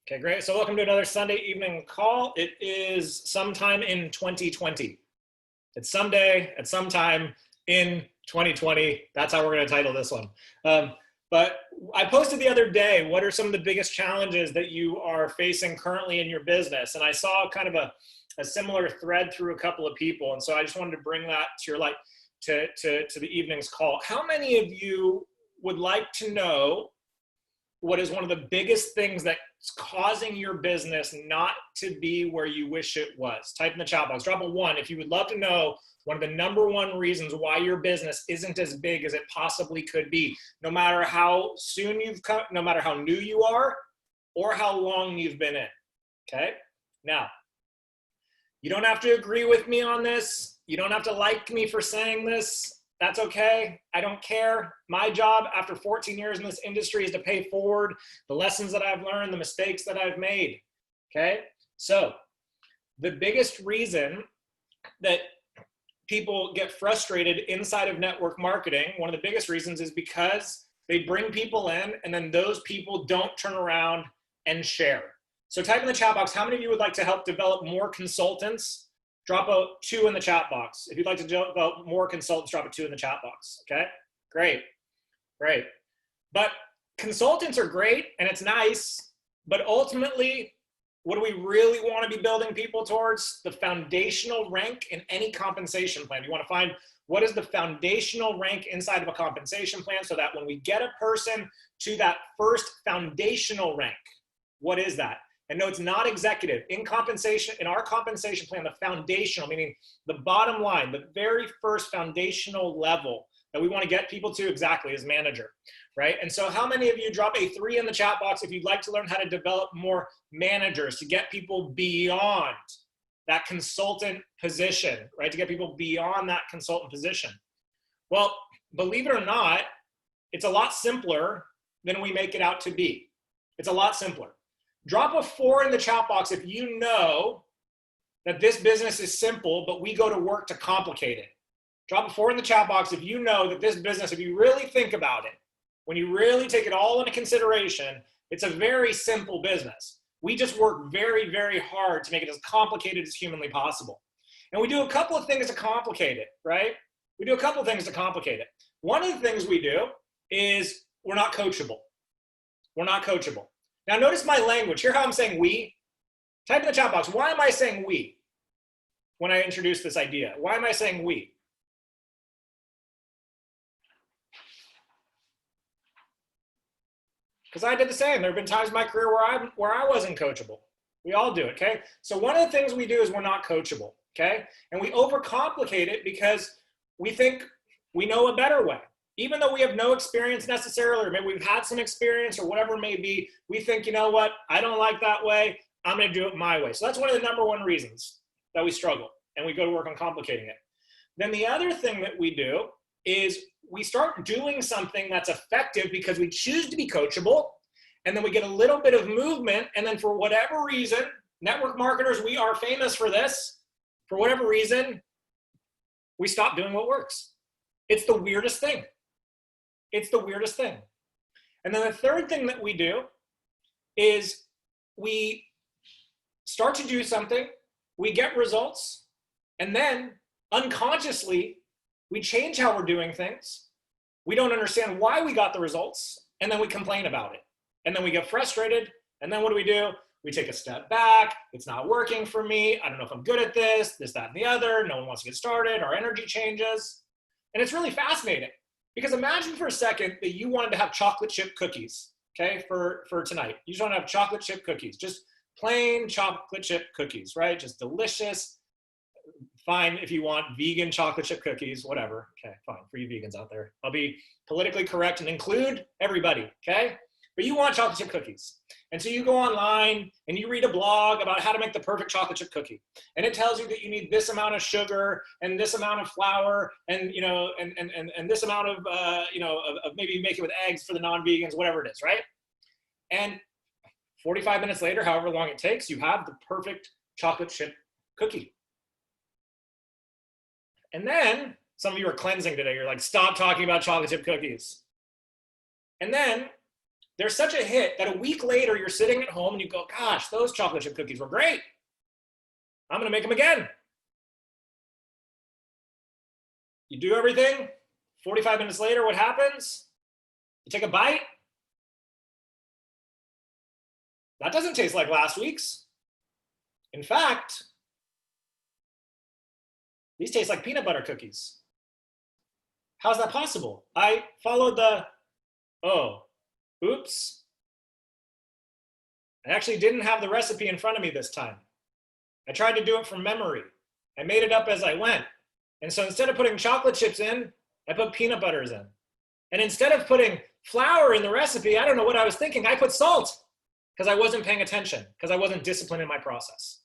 Okay, great. So welcome to another Sunday evening call. It is sometime in 2020. It's someday at some time in 2020. That's how we're going to title this one. But I posted the other day, what are some of the biggest challenges that you are facing currently in your business? And I saw kind of a similar thread through a couple of people. And so I just wanted to bring that to your light, to the evening's call. How many of you would like to know what is one of the biggest things that's causing your business not to be where you wish it was? Type in the chat box, drop a 1 if you would love to know one of the number one reasons why your business isn't as big as it possibly could be, no matter how soon you've come, no matter how new you are or how long you've been in. Okay, now you don't have to agree with me on this. You don't have to like me for saying this. That's okay. I don't care. My job after 14 years in this industry is to pay forward the lessons that I've learned, the mistakes that I've made. Okay. So the biggest reason that people get frustrated inside of network marketing, one of the biggest reasons is because they bring people in and then those people don't turn around and share. So type in the chat box, how many of you would like to help develop more consultants? Drop a 2 in the chat box. If you'd like to develop more consultants, drop a 2 in the chat box. Okay, great, great. But consultants are great and it's nice, but ultimately, what do we really want to be building people towards? The foundational rank in any compensation plan. You want to find what is the foundational rank inside of a compensation plan so that when we get a person to that first foundational rank, what is that? And no, it's not executive. In compensation, in our compensation plan, the foundational, meaning the bottom line, the very first foundational level that we want to get people to exactly is manager, right? And so how many of you drop a 3 in the chat box if you'd like to learn how to develop more managers to get people beyond that consultant position, right? To get people beyond that consultant position. Well, believe it or not, it's a lot simpler than we make it out to be. It's a lot simpler. Drop a 4 in the chat box if you know that this business is simple, but we go to work to complicate it. Drop a 4 in the chat box if you know that this business, if you really think about it, when you really take it all into consideration, it's a very simple business. We just work very, very hard to make it as complicated as humanly possible. And we do a couple of things to complicate it, right? We do a couple of things to complicate it. One of the things we do is we're not coachable. We're not coachable. Now notice my language. Hear how I'm saying we? Type in the chat box. Why am I saying we when I introduce this idea? Why am I saying we? Because I did the same. There have been times in my career where I wasn't coachable. We all do it, okay? So one of the things we do is we're not coachable, okay? And we overcomplicate it because we think we know a better way. Even though we have no experience necessarily, or maybe we've had some experience or whatever it may be, we think, you know what, I don't like that way, I'm gonna do it my way. So that's one of the number one reasons that we struggle and we go to work on complicating it. Then the other thing that we do is we start doing something that's effective because we choose to be coachable, and then we get a little bit of movement, and then for whatever reason, network marketers, we are famous for this, for whatever reason, we stop doing what works. It's the weirdest thing. It's the weirdest thing. And then the third thing that we do is we start to do something, we get results, and then unconsciously, we change how we're doing things. We don't understand why we got the results, and then we complain about it. And then we get frustrated, and then what do? We take a step back. It's not working for me. I don't know if I'm good at this, that, and the other. No one wants to get started. Our energy changes. And it's really fascinating. Because imagine for a second that you wanted to have chocolate chip cookies, okay, for tonight. You just want to have chocolate chip cookies, just plain chocolate chip cookies, right? Just delicious. Fine if you want vegan chocolate chip cookies, whatever. Okay, fine, for you vegans out there. I'll be politically correct and include everybody, okay? But you want chocolate chip cookies. And so you go online and you read a blog about how to make the perfect chocolate chip cookie. And it tells you that you need this amount of sugar and this amount of flour and, you know, and this amount of, of maybe make it with eggs for the non-vegans, whatever it is, right? And 45 minutes later, however long it takes, you have the perfect chocolate chip cookie. And then some of you are cleansing today. You're like, stop talking about chocolate chip cookies. And then They're such a hit that a week later you're sitting at home and you go, gosh, those chocolate chip cookies were great. I'm going to make them again. You do everything. 45 minutes later, what happens? You take a bite. That doesn't taste like last week's. In fact, these taste like peanut butter cookies. How's that possible? I followed the, oops. I actually didn't have the recipe in front of me this time. I tried to do it from memory. I made it up as I went. And so instead of putting chocolate chips in, I put peanut butters in. And instead of putting flour in the recipe, I don't know what I was thinking, I put salt because I wasn't paying attention, because I wasn't disciplined in my process.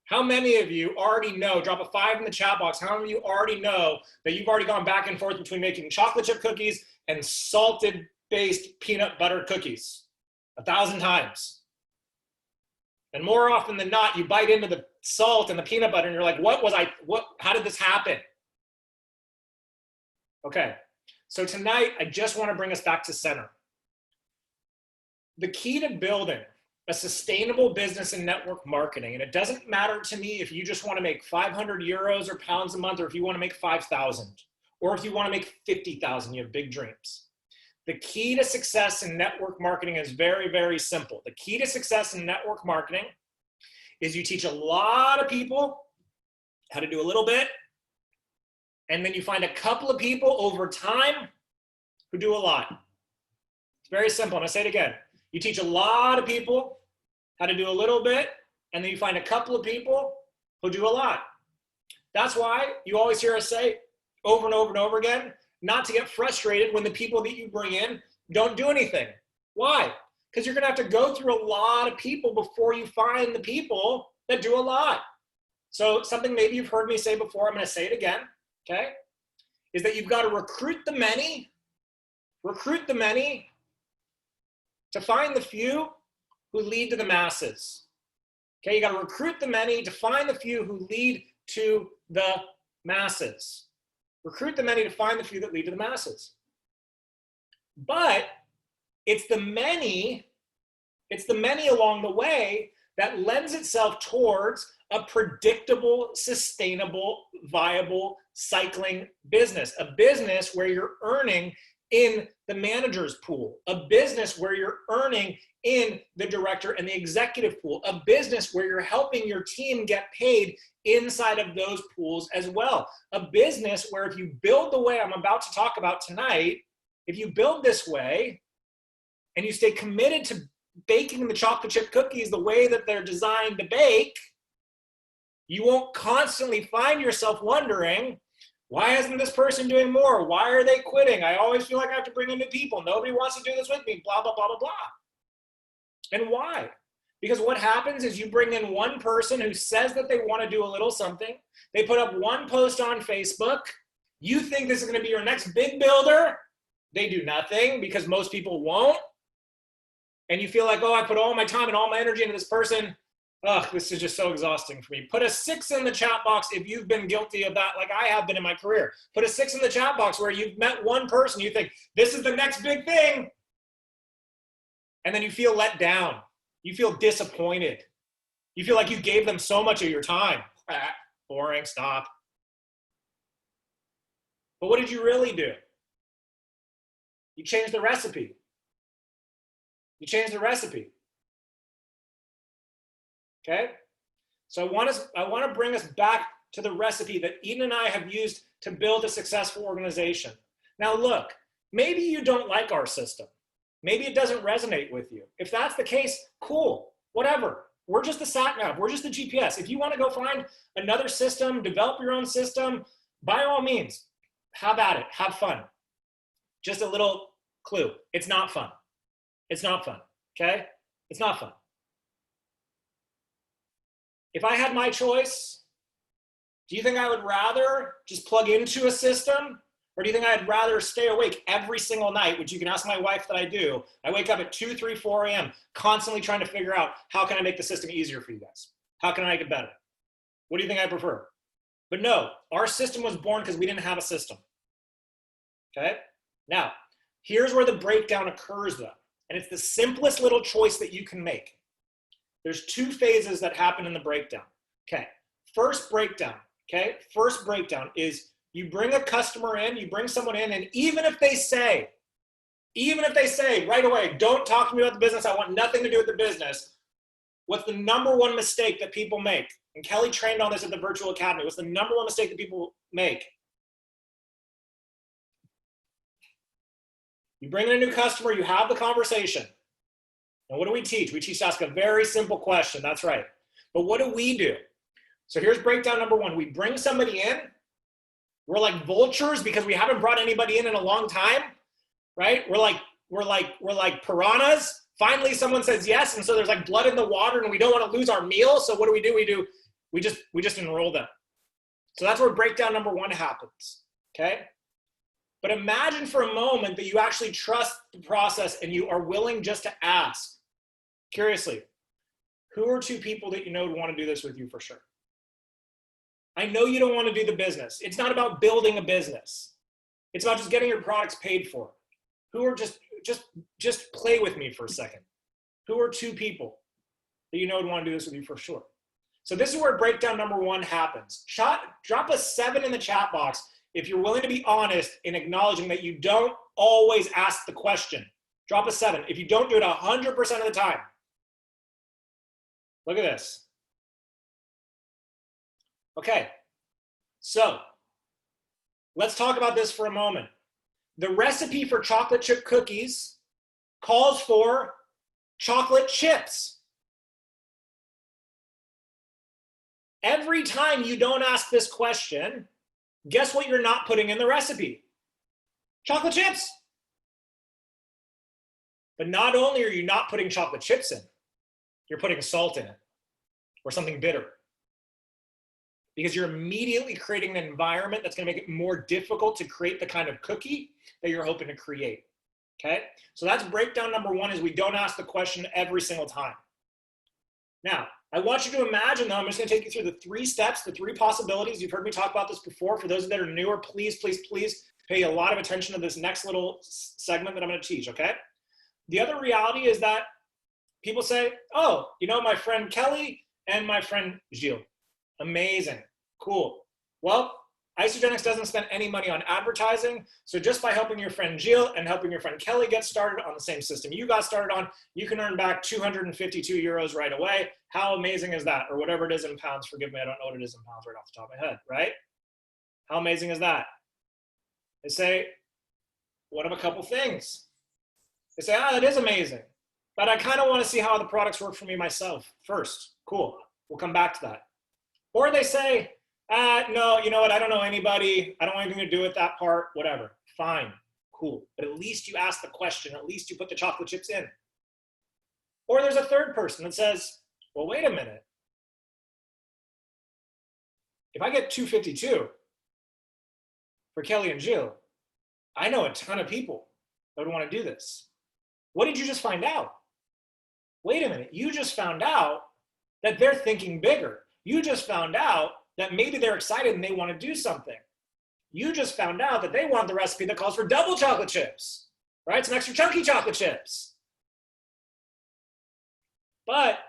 How many of you already know, drop a 5 in the chat box, how many of you already know that you've already gone back and forth between making chocolate chip cookies and salted based peanut butter cookies? 1,000 times. And more often than not, you bite into the salt and the peanut butter and you're like, how did this happen? Okay, so tonight, I just want to bring us back to center. The key to building a sustainable business in network marketing, and it doesn't matter to me if you just want to make 500 euros or pounds a month, or if you want to make 5,000, or if you want to make 50,000, you have big dreams. The key to success in network marketing is very, very simple. The key to success in network marketing is you teach a lot of people how to do a little bit, and then you find a couple of people over time who do a lot. It's very simple, and I say it again. You teach a lot of people how to do a little bit, and then you find a couple of people who do a lot. That's why you always hear us say over and over and over again, not to get frustrated when the people that you bring in don't do anything. Why? Because you're going to have to go through a lot of people before you find the people that do a lot. So something maybe you've heard me say before, I'm going to say it again, okay, is that you've got to recruit the many to find the few who lead to the masses. Okay, you got to recruit the many to find the few who lead to the masses. Recruit the many to find the few that lead to the masses. But it's the many along the way that lends itself towards a predictable, sustainable, viable cycling business. A business where you're earning in the manager's pool, a business where you're earning in the director and the executive pool, a business where you're helping your team get paid inside of those pools as well. A business where if you build the way I'm about to talk about tonight, if you build this way and you stay committed to baking the chocolate chip cookies the way that they're designed to bake, you won't constantly find yourself wondering, why isn't this person doing more? Why are they quitting? I always feel like I have to bring in new people. Nobody wants to do this with me, blah, blah, blah, blah, blah. And why? Because what happens is you bring in one person who says that they want to do a little something. They put up one post on Facebook. You think this is going to be your next big builder. They do nothing because most people won't. And you feel like, oh, I put all my time and all my energy into this person. Ugh, this is just so exhausting for me. Put a 6 in the chat box if you've been guilty of that, like I have been in my career. Put a 6 in the chat box where you've met one person, you think, this is the next big thing. And then you feel let down. You feel disappointed. You feel like you gave them so much of your time. Boring, stop. But what did you really do? You changed the recipe. You changed the recipe. Okay? So I want to bring us back to the recipe that Eden and I have used to build a successful organization. Now look, maybe you don't like our system. Maybe it doesn't resonate with you. If that's the case, cool, whatever. We're just the sat nav, we're just the GPS. If you want to go find another system, develop your own system, by all means, have at it, have fun. Just a little clue, it's not fun. It's not fun, okay? It's not fun. If I had my choice, do you think I would rather just plug into a system? Or do you think I'd rather stay awake every single night, which you can ask my wife that I do. I wake up at 2, 3, 4 a.m. constantly trying to figure out how can I make the system easier for you guys? How can I make it better? What do you think I prefer? But no, our system was born because we didn't have a system. Okay? Now, Here's where the breakdown occurs though. And it's the simplest little choice that you can make. There's two phases that happen in the breakdown. Okay, first breakdown is you bring a customer in, you bring someone in, and even if they say right away, don't talk to me about the business, I want nothing to do with the business, what's the number one mistake that people make? And Kelly trained on this at the Virtual Academy. What's the number one mistake that people make? You bring in a new customer, you have the conversation. And what do we teach? We teach to ask a very simple question. That's right. But what do we do? So here's breakdown number one. We bring somebody in. We're like vultures because we haven't brought anybody in a long time, right? We're like piranhas. Finally, someone says yes, and so there's like blood in the water, and we don't want to lose our meal. So what do? We just enroll them. So that's where breakdown number one happens. Okay. But imagine for a moment that you actually trust the process and you are willing just to ask. Curiously, who are two people that you know would want to do this with you for sure? I know you don't want to do the business. It's not about building a business. It's about just getting your products paid for. Who are just play with me for a second. Who are two people that you know would want to do this with you for sure? So this is where breakdown number one happens. Drop a 7 in the chat box if you're willing to be honest in acknowledging that you don't always ask the question. Drop a 7 if you don't do it 100% of the time. Look at this. Okay, so let's talk about this for a moment. The recipe for chocolate chip cookies calls for chocolate chips. Every time you don't ask this question, guess what you're not putting in the recipe? Chocolate chips. But not only are you not putting chocolate chips in, you're putting salt in it or something bitter. Because you're immediately creating an environment that's going to make it more difficult to create the kind of cookie that you're hoping to create. Okay? So that's breakdown number one, is we don't ask the question every single time. Now, I want you to imagine, though, I'm just going to take you through the 3 steps, the 3 possibilities. You've heard me talk about this before. For those that are newer, please, please, please pay a lot of attention to this next little segment that I'm going to teach, okay? The other reality is that people say, oh, you know, my friend Kelly and my friend Gilles. Amazing. Cool. Well, Isagenix doesn't spend any money on advertising. So just by helping your friend Gilles and helping your friend Kelly get started on the same system you got started on, you can earn back 252 euros right away. How amazing is that? Or whatever it is in pounds. Forgive me, I don't know what it is in pounds right off the top of my head, right? How amazing is that? They say, what of a couple things? They say, that is amazing. But I kind of want to see how the products work for me myself first. Cool. We'll come back to that. Or they say, no, you know what? I don't know anybody. I don't want anything to do with that part, whatever. Fine, cool. But at least you ask the question. At least you put the chocolate chips in. Or there's a third person that says, well, wait a minute. If I get 252 for Kelly and Gilles, I know a ton of people that would want to do this. What did you just find out? Wait a minute. You just found out that they're thinking bigger. You just found out that maybe they're excited and they want to do something. You just found out that they want the recipe that calls for double chocolate chips, right? Some extra chunky chocolate chips. But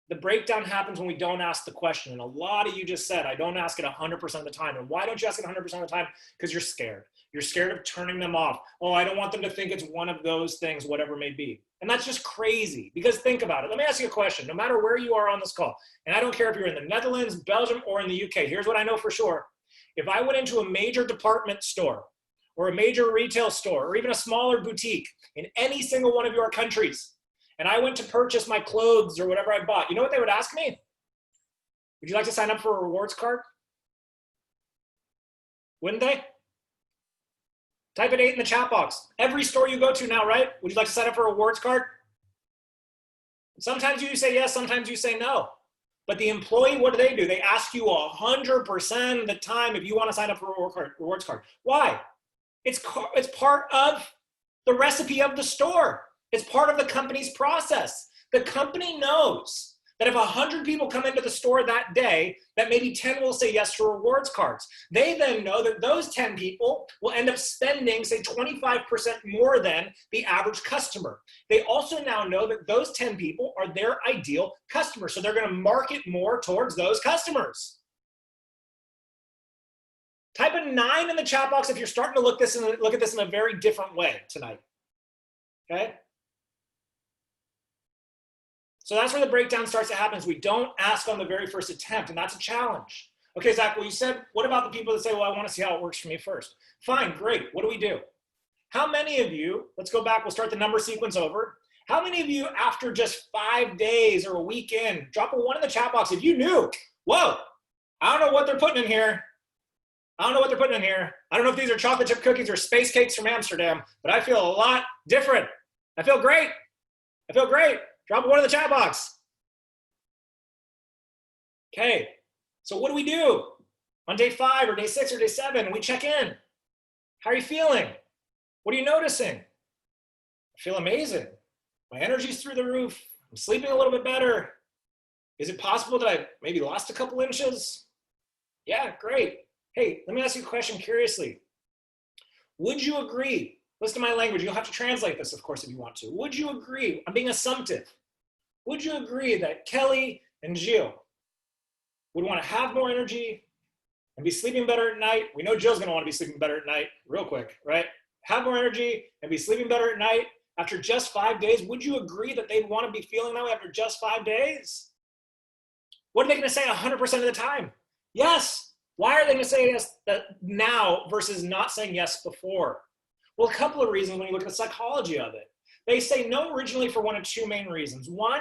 the breakdown happens when we don't ask the question. And a lot of you just said, I don't ask it 100% of the time. And why don't you ask it 100% of the time? Because you're scared. You're scared of turning them off. Oh, I don't want them to think it's one of those things, whatever it may be. And that's just crazy, because think about it. Let me ask you a question. No matter where you are on this call, and I don't care if you're in the Netherlands, Belgium, or in the UK, here's what I know for sure. If I went into a major department store or a major retail store or even a smaller boutique in any single one of your countries, and I went to purchase my clothes or whatever I bought, you know what they would ask me? Would you like to sign up for a rewards card? Wouldn't they? Type an 8 in the chat box. Every store you go to now, right? Would you like to sign up for a rewards card? Sometimes you say yes, sometimes you say no. But the employee, what do? They ask you 100% of the time if you want to sign up for a rewards card. Why? It's part of the recipe of the store. It's part of the company's process. The company knows That if 100 people come into the store that day, that maybe 10 will say yes to rewards cards. They then know that those 10 people will end up spending, say, 25% more than the average customer. They also now know that those 10 people are their ideal customers, so they're going to market more towards those customers. Type a 9 in the chat box if you're starting to look at this in a very different way tonight. Okay? So that's where the breakdown starts to happen, is we don't ask on the very first attempt, and that's a challenge. Okay, Zach, well, you said, what about the people that say, well, I want to see how it works for me first? Fine, great. What do we do? How many of you, let's go back, we'll start the number sequence over. How many of you, after just 5 days or a weekend, drop a 1 in the chat box if you knew, whoa, I don't know what they're putting in here. I don't know what they're putting in here. I don't know if these are chocolate chip cookies or space cakes from Amsterdam, but I feel a lot different. I feel great. I feel great. Drop a 1 in the chat box. Okay, so what do we do? On day 5 or day 6 or day 7, we check in. How are you feeling? What are you noticing? I feel amazing. My energy's through the roof. I'm sleeping a little bit better. Is it possible that I maybe lost a couple inches? Yeah, great. Hey, let me ask you a question curiously. Would you agree? Listen to my language. You'll have to translate this, of course, if you want to. Would you agree? I'm being assumptive. Would you agree that Kelly and Jill would want to have more energy and be sleeping better at night? We know Jill's going to want to be sleeping better at night real quick, right? Have more energy and be sleeping better at night after just 5 days. Would you agree that they'd want to be feeling that way after just 5 days? What are they going to say 100% of the time? Yes. Why are they going to say yes now versus not saying yes before? Well, a couple of reasons when you look at the psychology of it. They say no originally for one of 2 main reasons. One,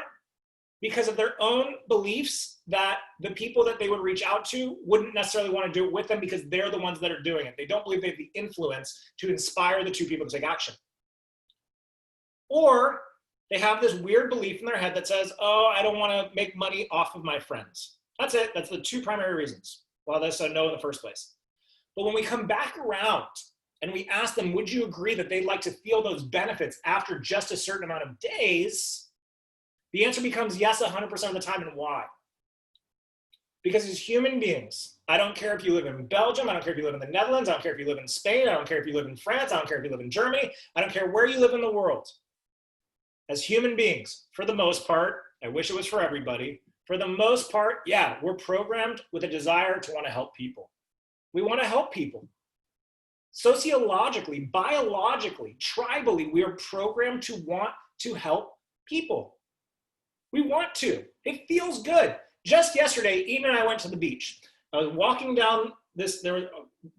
because of their own beliefs that the people that they would reach out to wouldn't necessarily want to do it with them because they're the ones that are doing it. They don't believe they have the influence to inspire the 2 people to take action. Or they have this weird belief in their head that says, oh, I don't want to make money off of my friends. That's it. That's the 2 primary reasons why they said no in the first place. But when we come back around and we ask them, would you agree that they'd like to feel those benefits after just a certain amount of days? The answer becomes yes 100% of the time. And why? Because as human beings, I don't care if you live in Belgium, I don't care if you live in the Netherlands, I don't care if you live in Spain, I don't care if you live in France, I don't care if you live in Germany, I don't care where you live in the world. As human beings, for the most part, I wish it was for everybody, for the most part, yeah, we're programmed with a desire to want to help people. We want to help people. Sociologically, biologically, tribally, we are programmed to want to help people. We want to. It feels good. Just yesterday, Eden and I went to the beach. I was walking down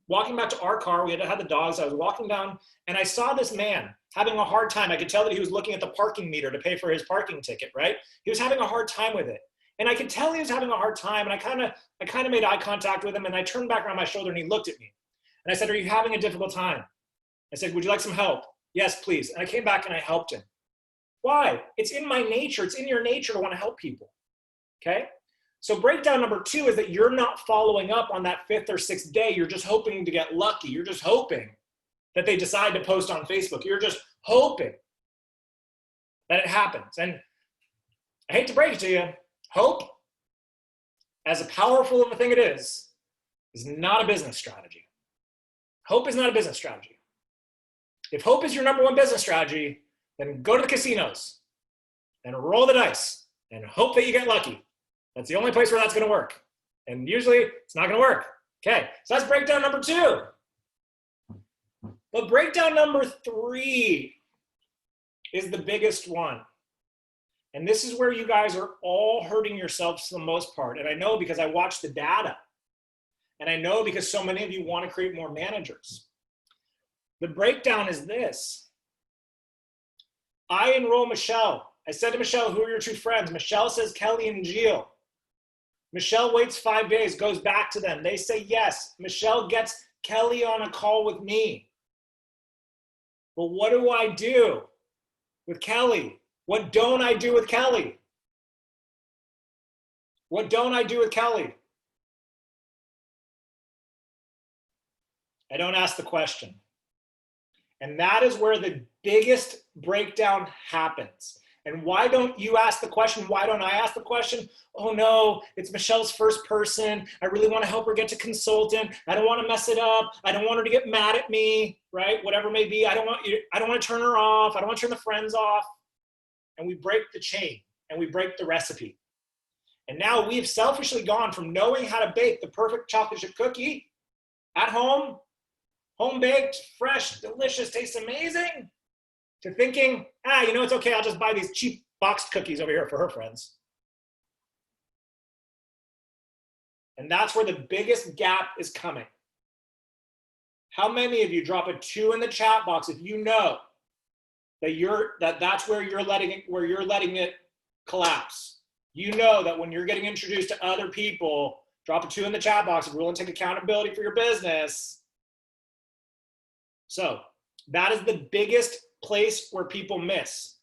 walking back to our car. We had to have the dogs. I was walking down and I saw this man having a hard time. I could tell that he was looking at the parking meter to pay for his parking ticket, right? He was having a hard time with it. And I could tell he was having a hard time. And I kind of made eye contact with him and I turned back around my shoulder and he looked at me. And I said, are you having a difficult time? I said, would you like some help? Yes, please. And I came back and I helped him. Why? It's in my nature. It's in your nature to want to help people. Okay? So breakdown number 2 is that you're not following up on that 5th or 6th day. You're just hoping to get lucky. You're just hoping that they decide to post on Facebook. You're just hoping that it happens. And I hate to break it to you, hope, as powerful of a thing it is not a business strategy. Hope is not a business strategy. If hope is your number 1 business strategy, then go to the casinos and roll the dice and hope that you get lucky. That's the only place where that's going to work. And usually it's not going to work. Okay, so that's breakdown number 2. But breakdown number 3 is the biggest one. And this is where you guys are all hurting yourselves for the most part. And I know because I watch the data. And I know because so many of you want to create more managers. The breakdown is this. I enroll Michelle. I said to Michelle, who are your 2 friends? Michelle says Kelly and Jill. Michelle waits 5 days, goes back to them. They say yes. Michelle gets Kelly on a call with me. But what do I do with Kelly? What don't I do with Kelly? What don't I do with Kelly? I don't ask the question. And that is where the biggest breakdown happens. And why don't you ask the question? Why don't I ask the question? Oh no, it's Michelle's first person. I really want to help her get to consultant. I don't want to mess it up. I don't want her to get mad at me, right? Whatever it may be. I don't want to turn her off. I don't want to turn the friends off. And we break the chain and we break the recipe. And now we've selfishly gone from knowing how to bake the perfect chocolate chip cookie at home, home baked, fresh, delicious, tastes amazing, to thinking, it's okay, I'll just buy these cheap boxed cookies over here for her friends. And that's where the biggest gap is coming. How many of you drop a 2 in the chat box if you know that that's where you're letting it collapse? You know that when you're getting introduced to other people, drop a 2 in the chat box if you're willing to take accountability for your business. So that is the biggest place where people miss.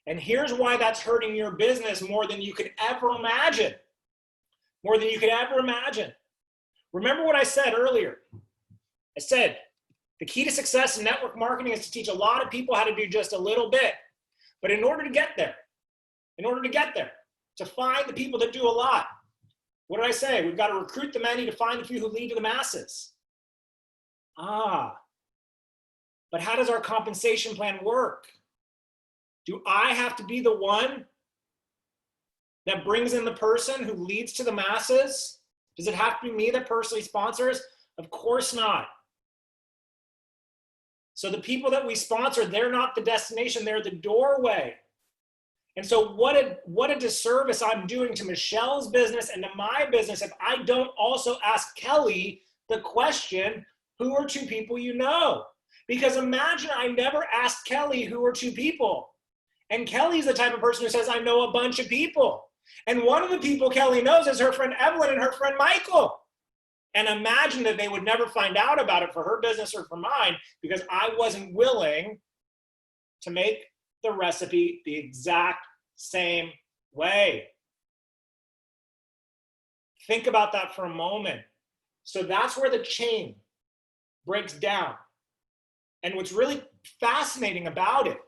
And here's why that's hurting your business more than you could ever imagine. More than you could ever imagine. Remember what I said earlier. I said, the key to success in network marketing is to teach a lot of people how to do just a little bit. But in order to get there, to find the people that do a lot, what did I say? We've got to recruit the many to find the few who lead to the masses. But how does our compensation plan work? Do I have to be the one that brings in the person who leads to the masses? Does it have to be me that personally sponsors? Of course not. So the people that we sponsor, they're not the destination, they're the doorway. And so what a disservice I'm doing to Michelle's business and to my business if I don't also ask Kelly the question, who are 2 people you know? Because imagine I never asked Kelly who are 2 people. And Kelly's the type of person who says, I know a bunch of people. And one of the people Kelly knows is her friend Evelyn and her friend Michael. And imagine that they would never find out about it for her business or for mine because I wasn't willing to make the recipe the exact same way. Think about that for a moment. So that's where the chain breaks down. And what's really fascinating about it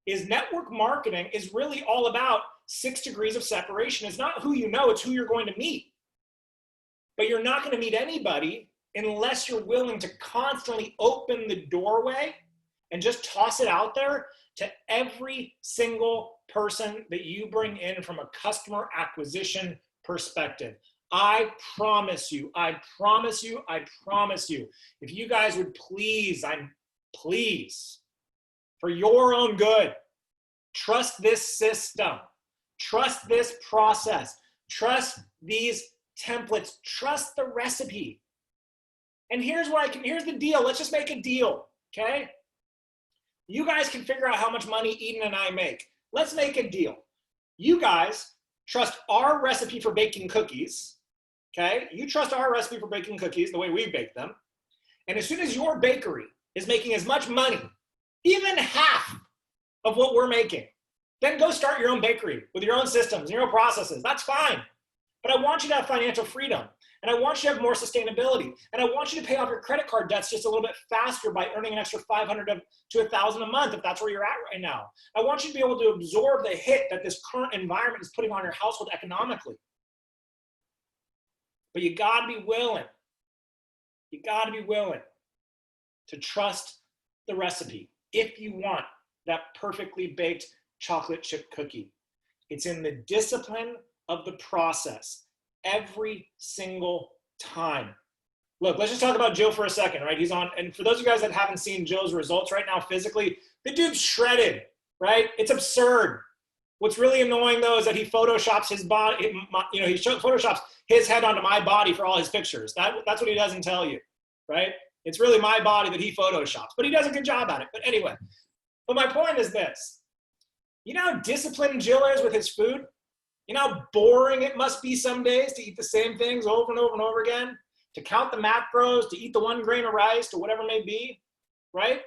is network marketing is really all about 6 degrees of separation. It's not who you know, it's who you're going to meet. But you're not going to meet anybody unless you're willing to constantly open the doorway and just toss it out there to every single person that you bring in from a customer acquisition perspective. I promise you, if you guys would please, for your own good, trust this system, trust this process, trust these templates, trust the recipe. And here's the deal. Let's just make a deal, okay? You guys can figure out how much money Eden and I make. Let's make a deal. You guys trust our recipe for baking cookies, okay? You trust our recipe for baking cookies the way we bake them. And as soon as your bakery is making as much money, even half of what we're making, then go start your own bakery with your own systems, your own processes. That's fine. But I want you to have financial freedom. And I want you to have more sustainability. And I want you to pay off your credit card debts just a little bit faster by earning an extra $500 to $1,000 a month if that's where you're at right now. I want you to be able to absorb the hit that this current environment is putting on your household economically. But you gotta be willing. You gotta be willing to trust the recipe if you want that perfectly baked chocolate chip cookie. It's in the discipline of the process every single time. Look, let's just talk about Joe for a second, right? He's on, and for those of you guys that haven't seen Joe's results right now physically, the dude's shredded, right? It's absurd. What's really annoying though is that he photoshops his body, he photoshops his head onto my body for all his pictures. That's what he doesn't tell you, right? It's really my body that he photoshops, but he does a good job at it. But anyway, but my point is this. You know how disciplined Jill is with his food? You know how boring it must be some days to eat the same things over and over and over again? To count the macros, to eat the 1 grain of rice, to whatever it may be, right?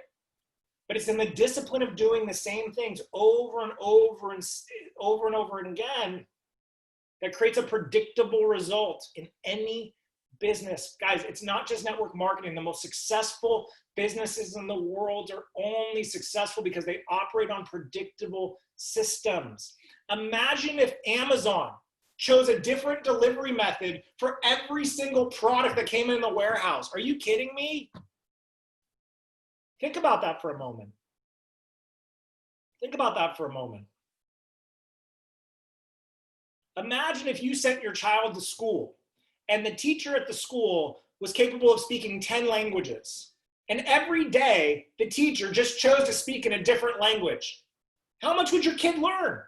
But it's in the discipline of doing the same things over and over and over again that creates a predictable result in any business. Guys, it's not just network marketing. The most successful businesses in the world are only successful because they operate on predictable systems. Imagine if Amazon chose a different delivery method for every single product that came in the warehouse. Are you kidding me? Think about that for a moment. Think about that for a moment. Imagine if you sent your child to school and the teacher at the school was capable of speaking 10 languages. And every day, the teacher just chose to speak in a different language. How much would your kid learn?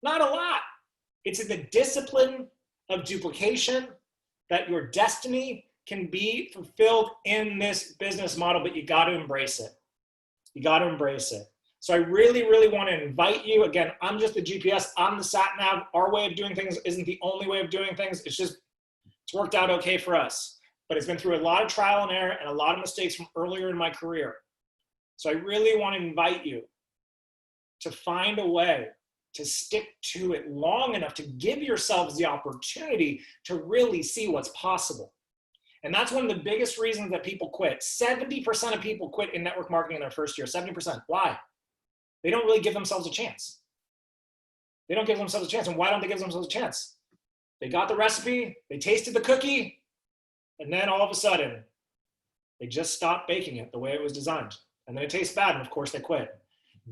Not a lot. It's in the discipline of duplication that your destiny can be fulfilled in this business model, but you got to embrace it. You got to embrace it. So I really, really want to invite you. Again, I'm just the GPS. I'm the sat nav. Our way of doing things isn't the only way of doing things. It's worked out okay for us. But it's been through a lot of trial and error and a lot of mistakes from earlier in my career. So I really want to invite you to find a way to stick to it long enough to give yourselves the opportunity to really see what's possible. And that's one of the biggest reasons that people quit. 70% of people quit in network marketing in their first year. 70%. Why? They don't really give themselves a chance. They don't give themselves a chance. And why don't they give themselves a chance? They got the recipe, they tasted the cookie, and then all of a sudden, they just stopped baking it the way it was designed. And then it tastes bad, and of course they quit.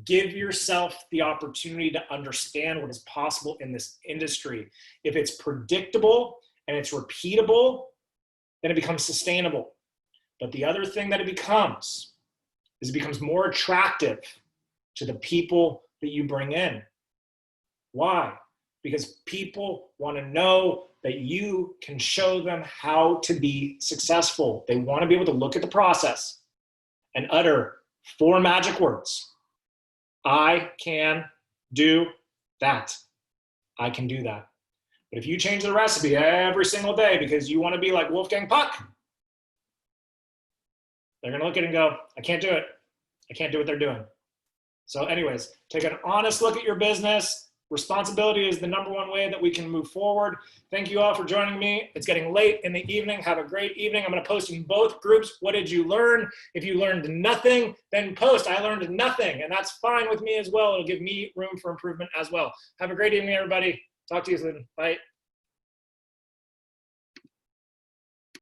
Give yourself the opportunity to understand what is possible in this industry. If it's predictable and it's repeatable, then it becomes sustainable. But the other thing that it becomes is it becomes more attractive to the people that you bring in. Why? Because people want to know that you can show them how to be successful. They want to be able to look at the process and utter 4 magic words. I can do that. I can do that. But if you change the recipe every single day because you want to be like Wolfgang Puck, they're going to look at it and go, I can't do it. I can't do what they're doing. So anyways, take an honest look at your business. Responsibility is the #1 way that we can move forward. Thank you all for joining me. It's getting late in the evening. Have a great evening. I'm going to post in both groups. What did you learn? If you learned nothing, then post, I learned nothing. And that's fine with me as well. It'll give me room for improvement as well. Have a great evening, everybody. Talk to you soon. Bye.